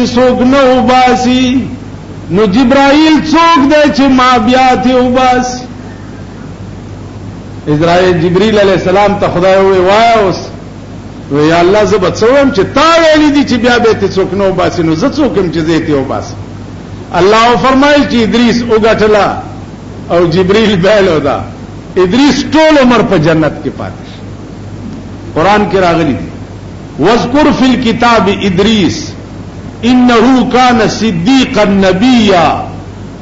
تی څوک نه وباسي نو جبرائیل څوک دی چې ما بیا تی وباسي. جبرائیل علیہ السلام ته خدای وایي اوس یا الله زه به څه وم چې تا ویلي دي چې بیا به تی څوک نه وباسي نو زه څوک یم چې زه تی وباسم. الله فرمایل چې ادریس وګټلا او جبرائیل بیلو دا ادریس ټول عمر په جنت کې پاتې شو. قران کې راغلي دي واذکر فی الکتاب ادریس انه کان صدیقا نبیا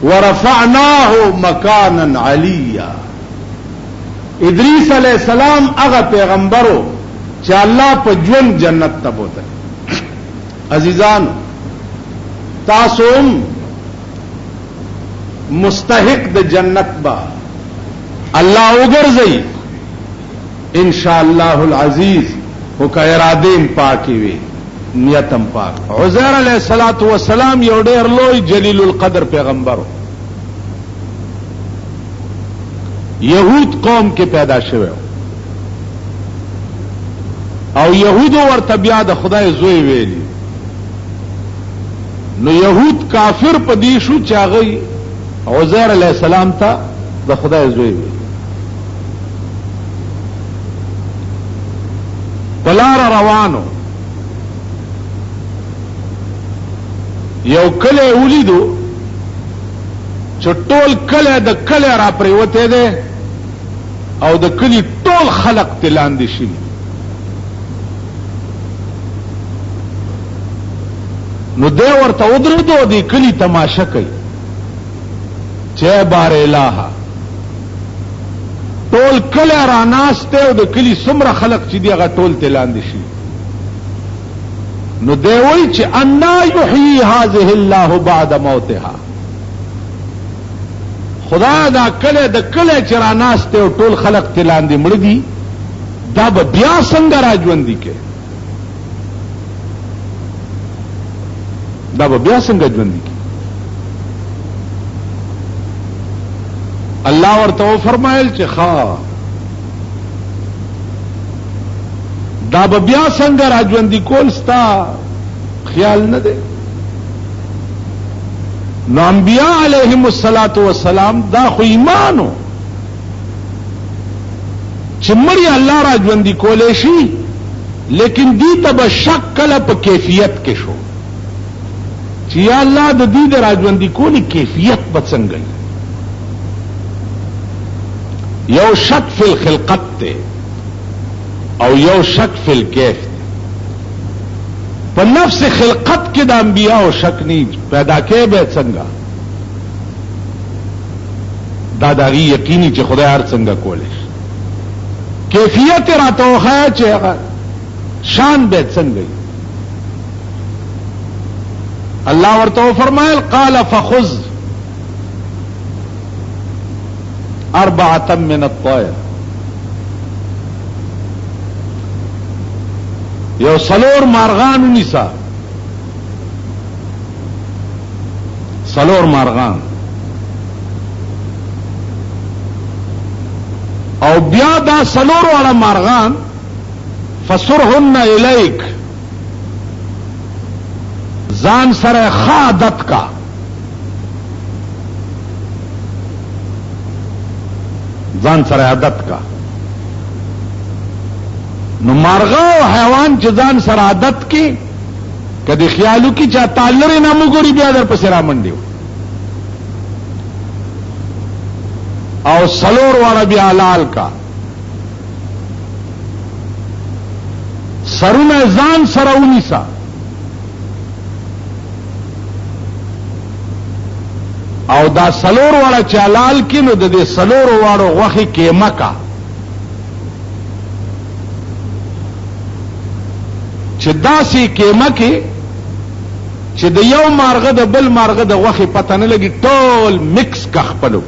ورفعناه مکانا علیا. ادریس علیہ السلام هغه پیغمبرو چې الله په ژوند جنت ته بوتل. عزیزان تاسو مستحق د جنت با الله وګرځي ان شاء الله العزیز او کا ارادیم پاکي وي نیتم پاک. عزیر علیہ الصلوۃ والسلام یو ډېر لوی جلیل القدر پیغمبر یهود قوم کې پیدا شوی او یهودو ورته بیا د خدای زوی ویلی نو یهود کافر پدې شو چې هغه عزیر علیہ السلام ته د خدای زوی ویلی. بلار روانو یو کله ولیدو چې ټول کله د کله را پریوته ده او د کلی ټول خلق تلاندې شي. نو دی ورته ودرېدو دی کلی تماشا کوي چې بار الہ ټول کله را ناشته او د کلی څومره خلق چې دی هغه ټول تلاندې شي. نو دی وایي چې انا یحیی هذه الله بعد موتها. خدا دا کله د کله چې را ناشته او ټول خلق تلاندې مړ دي دا به بیا څنګه راځوندي کې دا به بیا څنګه ژوندي کې. الله ورته فرمایل چې ښا دا به بیا څنګه راځوندي کول ستا خیال نه دی. نو انبیاء علیہم الصلاۃ والسلام دا خو ایمانو چې مړی الله را ژوندي کولې شي لیکن دې ته به شک کله په کیفیت کې شو چې یا الله د دې د را ژوندي کولې کیفیت به څنګه یو شک فی الخلقت ته او یو شک فی الکیف په نفس خلقت کې د انبیاء او شک نه پیدا کې به څنګه دا دغه یقیني چې خدای هر څنګه کولای شي کیفیت راته وخا چې شان به څنګه الله ورته فرمایل قال فخذ أربعة من الطير یو سلور مارغان ونیسا سلور مارغان او بیا دا سلور والا مارغان فسرهن الیک ځان سره خادت کا ځان سره عادت کا. نو مارغه او حیوان چې ځان سره عادت کې کدی خیالو کې چا تالره نه مګوري بیا در پسې را منډیو او سلور والا بیا لال کا سرونه ځان سره ونیسا او دا سلور والا چالال کې نو د دې سلور واړو غوخي کې مکا چې داسې کېمه کې چې د یو مارغه د بل مارغه د غوخي پته نه لګي ټول مکس کا خپلو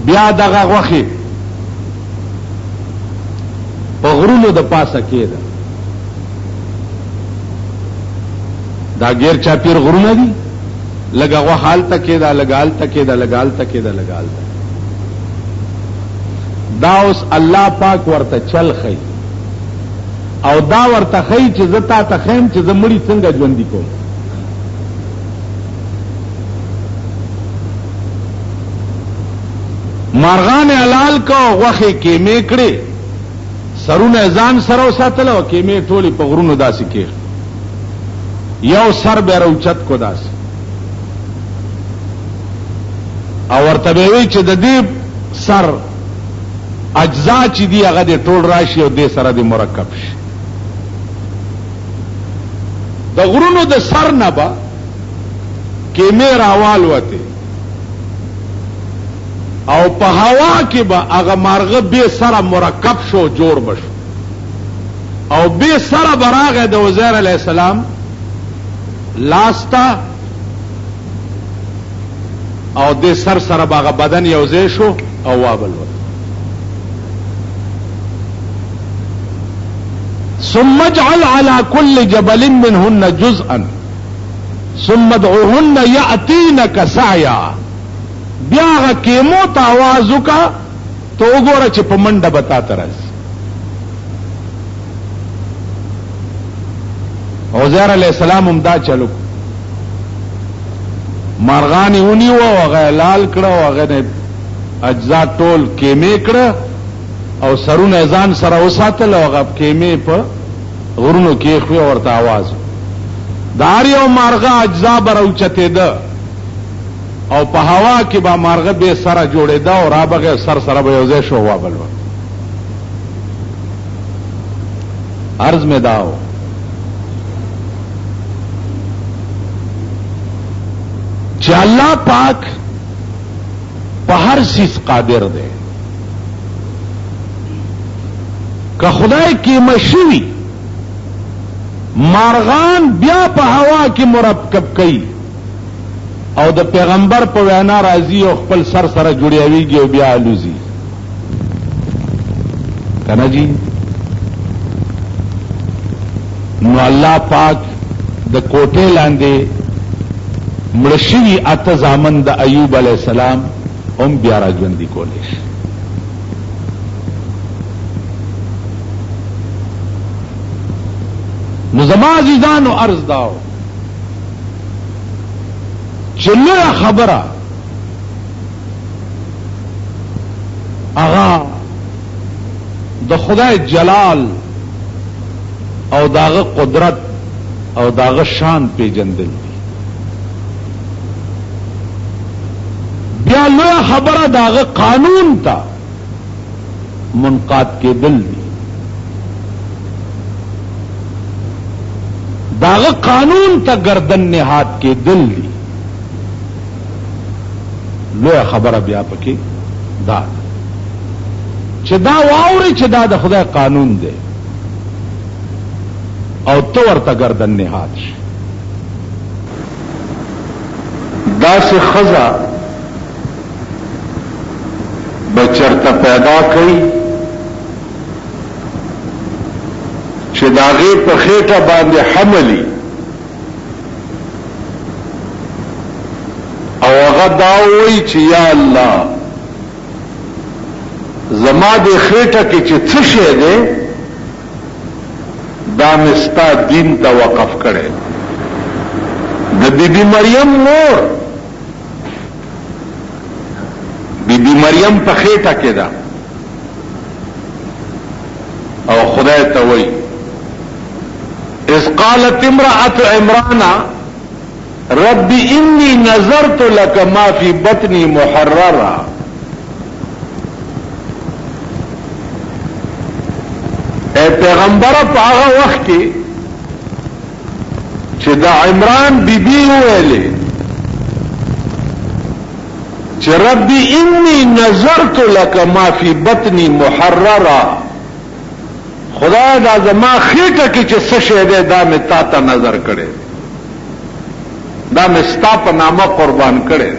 بیا دغه غوخي په غرونو د پاسه کېده دا غیر چاپیر غرونه دي لګا غوحال تکې دا لګال تکې دا لګال تکې دا لګال دا اوس الله پاک ورته چل خي او دا ورته خی چې زه تا ته خیم چې زه مړي څنګه ژوندي کوم. مارغان حلال کو غوښې کیمې کړې، سرونه ځان سره وساتل او کیمې ټولې په غرونو داسې کېږ، یو سر به راوچت کو داسې، او ورته به وی چې د دې سر اجزا چې دی هغه د ټول راشي او د سره د مرکب شي. د غرونو د سر نه به کیمې راوال وته او په هوا کې به هغه مارغه به سره مرکب شو جوړ بشو او به سره براغه د عزیر علیہ السلام لاستا او د سر سره باغه بدن یوځای شو او وابل و. ثم اجعل على كل جبل منهن جزءا ثم ادعوهن ياتينك سعيا. بیا هغه کیمو ته आवाज وکا ته وګوره چې په منډه بتا ترس. عزیر علیہ السلام هم دا چلو مارغانی ونیو او هغه لال کړه او هغه اجزا ټول کیمې کړه او سرونه ځان سره وساتل او هغه کیمې په غرونو کې خو ورته आवाज دار یو مارغه اجزا براوچته ده او په هوا کې با مارغه به سره جوړې ده او را بغه سر سره به یوځای شو وابل و. عرض میں داو چې الله پاک په هر چیز قادر دی. که خدای کې مشوي مارغان بیا په هوا کې مرکب کوي او د پیغمبر په وینا راځي او خپل سر سره جوړیږي او بیا الوزي کنه جی. نو الله پاک د کوټې لاندې مړشوي اته زامن د ایوب علیہ السلام هم بیا راځوندي کولې. نو زما عزیزانو عرض داو چې لویه خبره هغه د خدای جلال او داغه قدرت او داغه شان پیژندل دي. بیا لویه خبره داغه قانون ته منقاد کېدل دي. داغه قانون ته گردن نهاد کېدل دي. لویه خبره بیا پکې دا چې دا واوري چې دا د خدای قانون دی او تو ورته گردن نهاد شي. داسې خزا بچرته پیدا کړي چې داغه په خېټه باندې حملي او هغه دا وایي چې یا الله زما د خېټه کې چې څه شی دی دا مستا دین ته وقف کړي. د بیبي مریم مور بیبي مریم په خېټه کې ده او خدای ته وایي اذ قالت امرأة عمران رب انی نظرت لك ما فی بطنی محررا. اے پیغمبر په هغه وخت کې چې دا عمران بیبي ویلې چې رب انی نظرت لك ما فی بطنی محررا، خدای دا زما خېټه کې چې څه شی دی دا مې تا ته نظر کړی، دا مې ستا په نامه قربان کړی،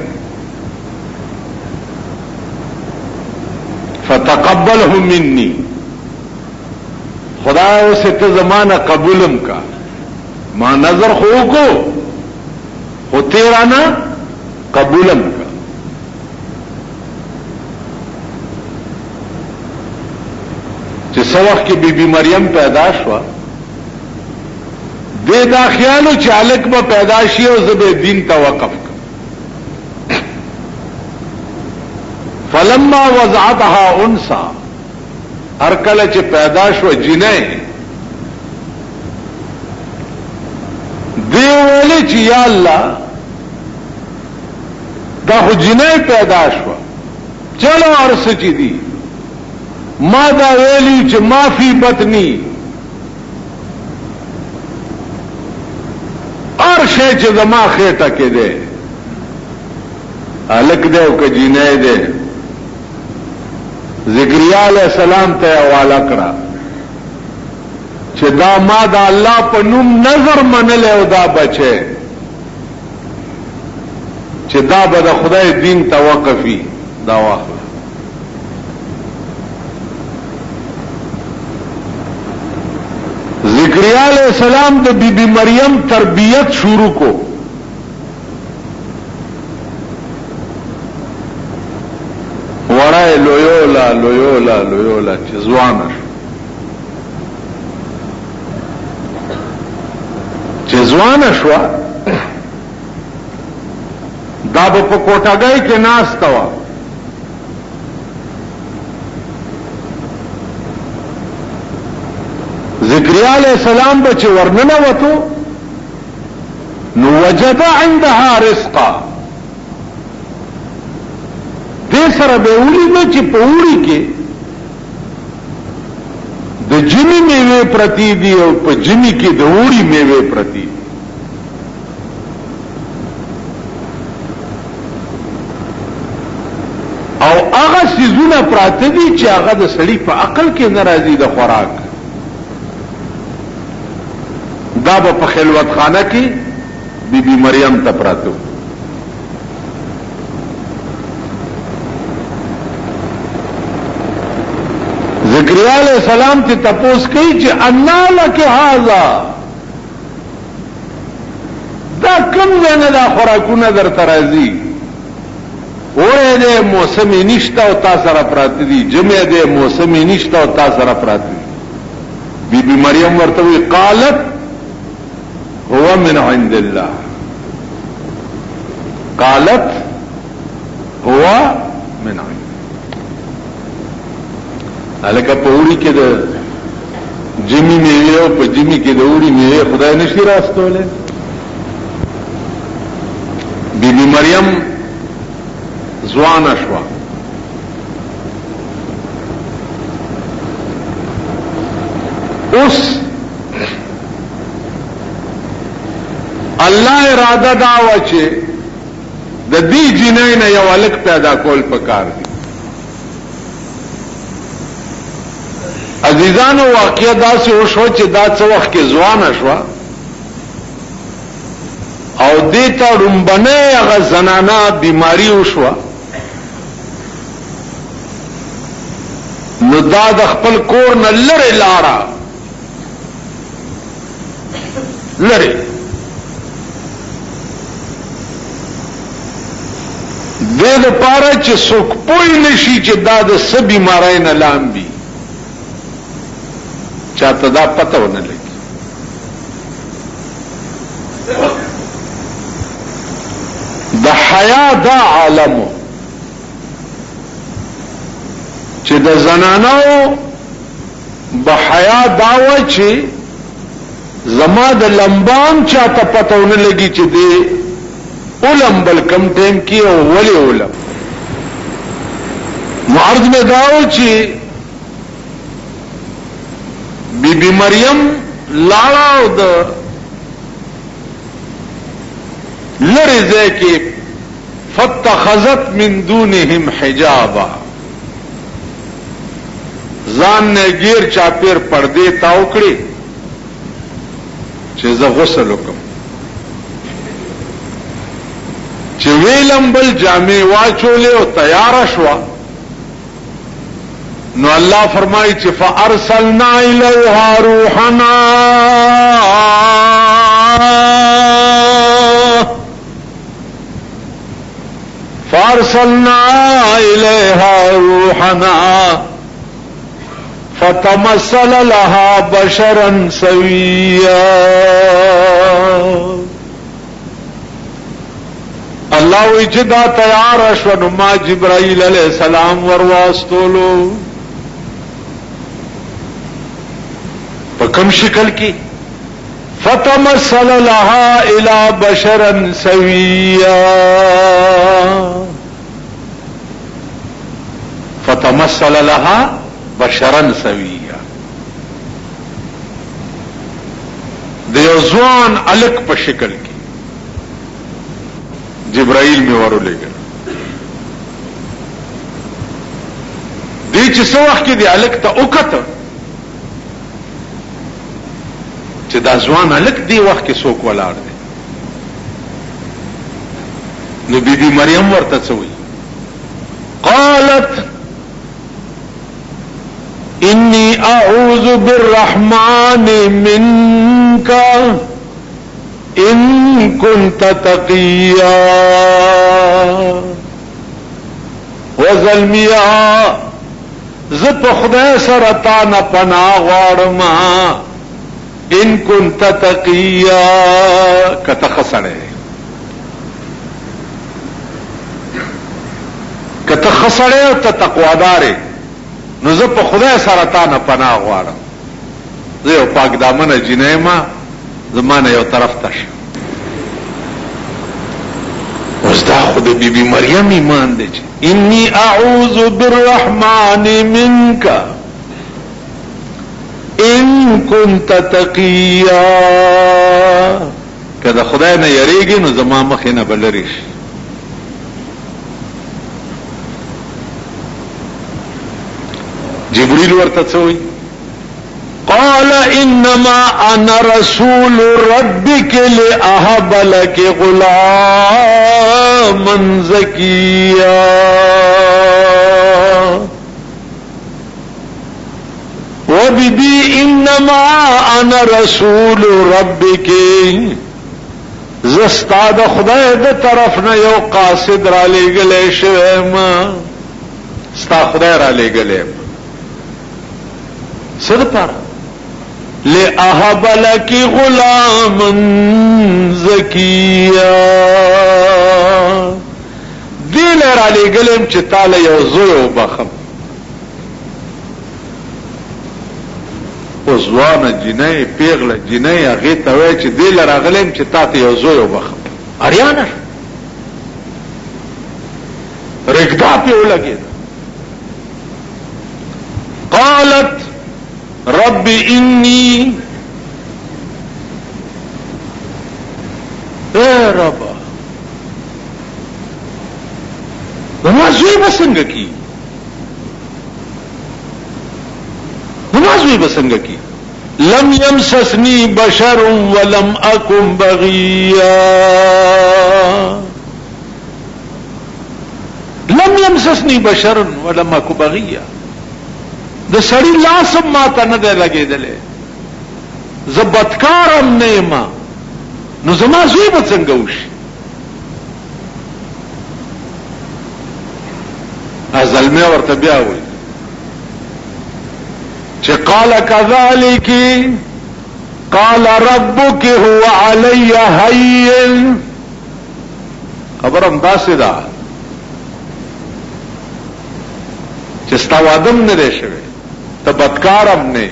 فتقبله مني، خدای اوس ته زمانہ قبولم کا، ما نظر خو کو خو تیرانا قبولم کا. چې سوخ کې بیبي مریم پیدا شو دې دا خیالو چې الک به پیدا شي او زبې دین ته وقف فلما وضعتها انثى هر کله چې پیدا شو جنې دی ویلې چې یا الله دا خو جنې پیدا شو چلو ارس چې دی ما دا ویلی چې ما فی بطنی اور شی چې زما خېټه کې دی الک دی او که جنې دی ذکریا علیہ السلام ته حواله کړه چې دا ما دا الله په نوم نظر منل او دا بچي چې دا به د خدای دین توقفي دا واخله ذکریا علیہ السلام د بیبی مریم تربیت شروع کو وړای لویولا لویولا لویولا چې ځوان شو دا به په کوټګۍ کې ناسته وه ذکریا علیہ السلام به چې ورننوتو نو وجد عندها رزقا دې سره به ولیدل چې په وړي کې د جمی میوه پرتی دی او په جمی کې د وړي میوه پرتی او هغه سيزونه پراته دي چې هغه د سړي په عقل کې ناراضي د خوراک دا په خلوت خانه کې بیبي مریم ته پراته ذکریا علیہ السلام ته تپوس کوي چې انا لک هذا دا کوم نه دا خوراکونه در ترازی وره دې موسم نشتا او تاسو سره پراته دي جمعه دې موسم نشتا او تاسو سره پراته دي بیبي مریم ورته وی قالت هو من عند الله قالت هو من عند الکه په وړي کې د جمی میوه او په جمی کې د وړي میوه خدای نشي راستوله بیبي مریم ځوان شو اوس الله اراده دا و چې د دې جنۍ نه یو الک پیدا کول پکار دي عزیزانو واقعا دا سه وشو چې دا څو وخت کې ځوان شو او دیتا رنبنه هغه زنانا بیماری وشو نو دا د خپل کور نه لره لاړه لره دې لپاره چې څوک پوه نشي چې دا د څه بیماری نه لامبي چاته دا پته ونه لګي د حیا دا عالم چې د زنانو به حیا داوه چې زما د لمبام چاته پته ونه لګي چې دی علم بل کم ټیم کې او ولی علم معرض میں داو چې بیبی مریم لاړه او د لری ځای کې فتخذت من دونهم حجابا ځان نه غیر چاپیر پردے تاو کړی چې زه غسل وکم چې ویلم بل جامع واچولې او تیار شو نو الله فرمایي چې فارسلنا الیها روحنا فارسلنا الیها روحنا فتمثل لها بشرا سويا. اللہ وی چې دا تیار شو نو ما جبرائیل علیہ السلام ورواستولو. په کوم شکل کې؟ فتمثل لها الى بشرا سويا. فتمثل لها بشرا سويا. د یو ځوان الک په شکل کې جبرائیل میں ورولېږل. دې چې څو وخت کې دی الک ته وکړه چې دا ځوان الک دی وخت کې څوک ولاړ دی. نو بیبي مریم ورته څه وایي؟ قالت انی اعوذ بالرحمن منک ان كنت تقیا. وظلمیا ز په خدای سره تا نه پناه غواړم ان كنت تقیا کته خسړې کته خسړې او ته تقوادارې نو زه په خدای سره تا نه پناه غواړم. زه یو پاک دامنه جنې ما زمانه یو طرف ته شي. اوس دا خود بی بی مریم ایمان دی چې انی اعوذ بالرحمن منک ان كنت تقیا. کله خدای نه یریږي نو زما مخ نه بلری شي. جبريل ورته څه وایي؟ قال انما انا رسول ربك لاهب لك غلاما زكيا. وببي انما انا رسول ربك زستا د خدای د طرف نه یو قاصد را لېږلی شوم. ستا خدای را لېږلی څه دپاره؟ لأهب لك غلاما زكيا. دې لره لېږلم چې تاله یو زوی وبخم. اوس ځوانه جنۍ پیغله جنۍ هغې ته وایي چې دې لره راغلم چې تا ته یو زوی وبخم. اریانه رګدا پې ولګېده. قالت رب انی اے رب نمازوی بسنگ کی نمازوی بسنگ کی لم یمسسنی بشر ولم اکن بغیا. لم یمسسنی بشر ولم اکن بغیا. د سړی لاسم ما ته نه دی لګېدلی. زه بدکارم نه یم نو زما زوی به څنګه وشي؟ زلمی ورته بیا وایي چې قال كذلك قال ربك هو علي هين. خبر هم داسې ده چې ستا وادم نه دی شوی ته بدکارم نه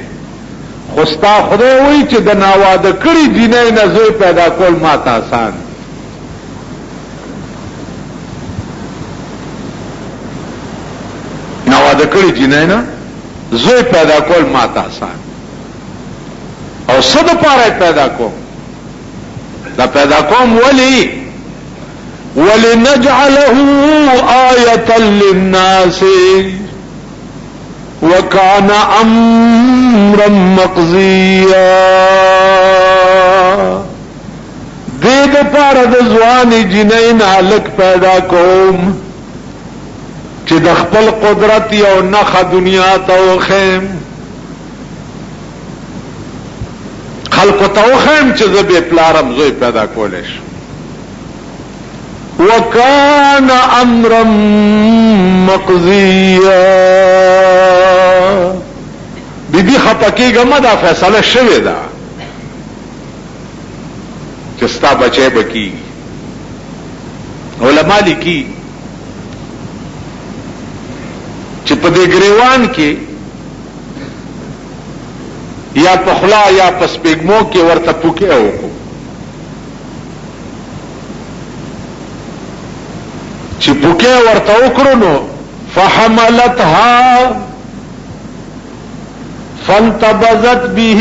خو ستا خدای وایي چې د ناواده کړي جنۍ نه زوی پیدا کول ما ته آسان. ناواده کړي جنۍ نه زوی پیدا کول ما ته آسان. او څه دپاره پیدا کوم؟ دا پیدا کوم ولی ولنجعله آیة للناس وكان امرا مقضيا. دې دپاره د ځوانې جنۍ نه هلک پیدا کوم چې د خپل قدرت یو نښه دنیا ته وښیم، خلقو ته وښیم چې زه بې پلارم زوی پیدا کولی شم. وكان امرا مقضيا. بیبي خپکیږه دا فیصله شوې ده چې ستا بچی به کیږي. علما لیکي چې په دې ګریوان کې یا پخلا یا پسپېګمو کې ورته پوکې وکړو چې پوکې ورته وکړو نو فحملتها فانتبذت به